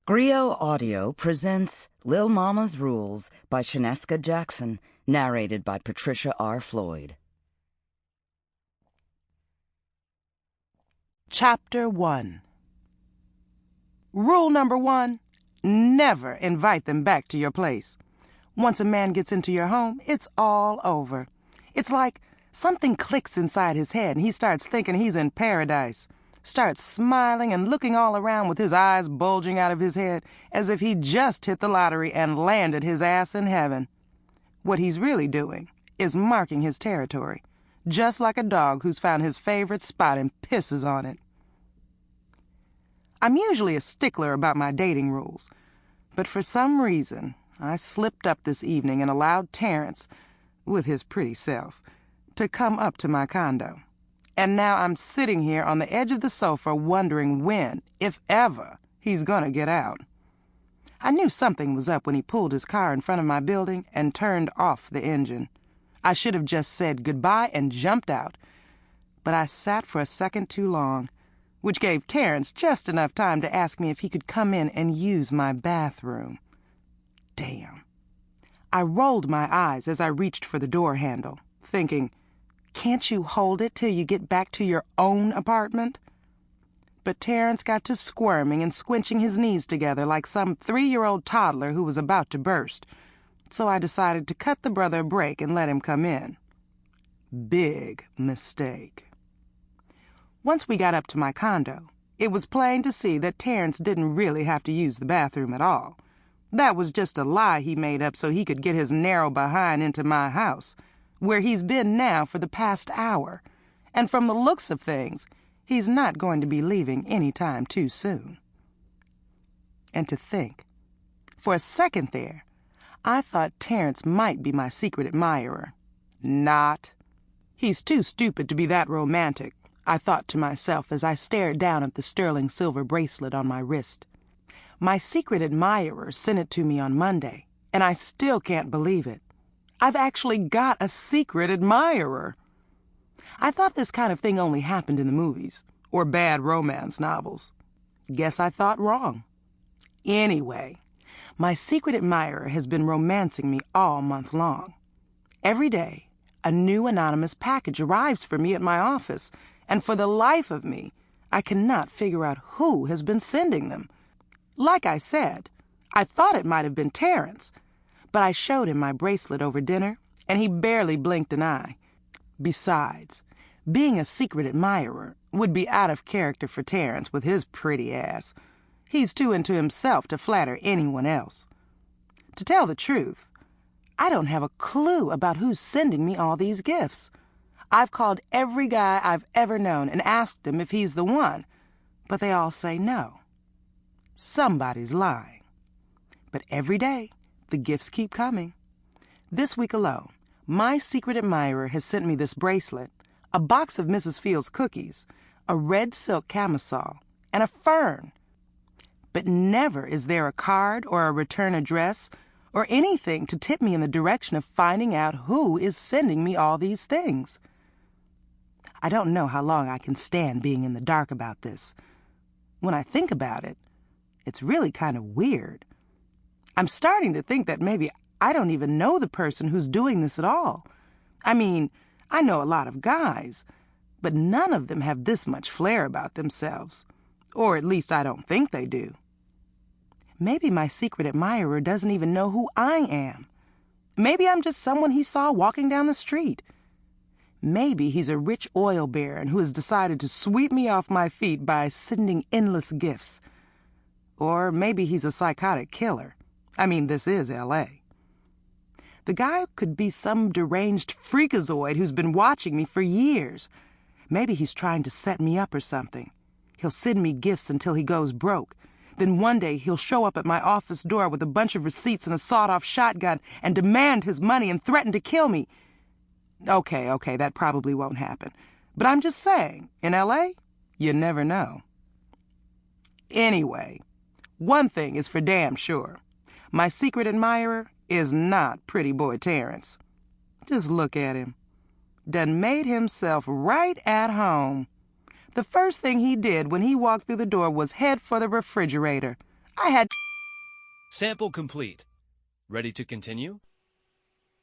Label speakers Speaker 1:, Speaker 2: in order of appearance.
Speaker 1: Griot Audio presents Lil Mama's Rules by Sheneska Jackson, narrated by Patricia Floyd.
Speaker 2: Chapter 1. Rule number 1, never invite them back to your place. Once a man gets into your home, it's all over. It's like something clicks inside his head and he starts thinking he's in paradise. Starts smiling and looking all around with his eyes bulging out of his head as if he just hit the lottery and landed his ass in heaven. What he's really doing is marking his territory, just like a dog who's found his favorite spot and pisses on it. I'm usually a stickler about my dating rules, but for some reason I slipped up this evening and allowed Terrence, with his pretty self, to come up to my condo. And now I'm sitting here on the edge of the sofa wondering when, if ever, he's gonna get out. I knew something was up when he pulled his car in front of my building and turned off the engine. I should have just said goodbye and jumped out. But I sat for a second too long, which gave Terrence just enough time to ask me if he could come in and use my bathroom. Damn. I rolled my eyes as I reached for the door handle, thinking, can't you hold it till you get back to your own apartment? But Terrence got to squirming and squinching his knees together like some 3-year-old toddler who was about to burst, so I decided to cut the brother a break and let him come in. Big mistake. Once we got up to my condo, it was plain to see that Terrence didn't really have to use the bathroom at all. That was just a lie he made up so he could get his narrow behind into my house, where he's been now for the past hour, and from the looks of things, he's not going to be leaving any time too soon. And to think, for a second there, I thought Terrence might be my secret admirer. Not. He's too stupid to be that romantic, I thought to myself as I stared down at the sterling silver bracelet on my wrist. My secret admirer sent it to me on Monday, and I still can't believe it. I've actually got a secret admirer. I thought this kind of thing only happened in the movies, or bad romance novels. Guess I thought wrong. Anyway, my secret admirer has been romancing me all month long. Every day, a new anonymous package arrives for me at my office, and for the life of me, I cannot figure out who has been sending them. Like I said, I thought it might have been Terrence, but I showed him my bracelet over dinner, and he barely blinked an eye. Besides, being a secret admirer would be out of character for Terrence with his pretty ass. He's too into himself to flatter anyone else. To tell the truth, I don't have a clue about who's sending me all these gifts. I've called every guy I've ever known and asked them if he's the one, but they all say no. Somebody's lying. But every day, the gifts keep coming. This week alone, my secret admirer has sent me this bracelet, a box of Mrs. Field's cookies, a red silk camisole, and a fern. But never is there a card or a return address or anything to tip me in the direction of finding out who is sending me all these things. I don't know how long I can stand being in the dark about this. When I think about it, it's really kind of weird. I'm starting to think that maybe I don't even know the person who's doing this at all. I mean, I know a lot of guys, but none of them have this much flair about themselves. Or at least I don't think they do. Maybe my secret admirer doesn't even know who I am. Maybe I'm just someone he saw walking down the street. Maybe he's a rich oil baron who has decided to sweep me off my feet by sending endless gifts. Or maybe he's a psychotic killer. I mean, this is L.A. The guy could be some deranged freakazoid who's been watching me for years. Maybe he's trying to set me up or something. He'll send me gifts until he goes broke. Then one day he'll show up at my office door with a bunch of receipts and a sawed-off shotgun and demand his money and threaten to kill me. Okay, that probably won't happen. But I'm just saying, in L.A., you never know. Anyway, one thing is for damn sure. My secret admirer is not pretty boy Terrence. Just look at him. Done made himself right at home. The first thing he did when he walked through the door was head for the refrigerator. I had
Speaker 3: Sample complete. Ready to continue?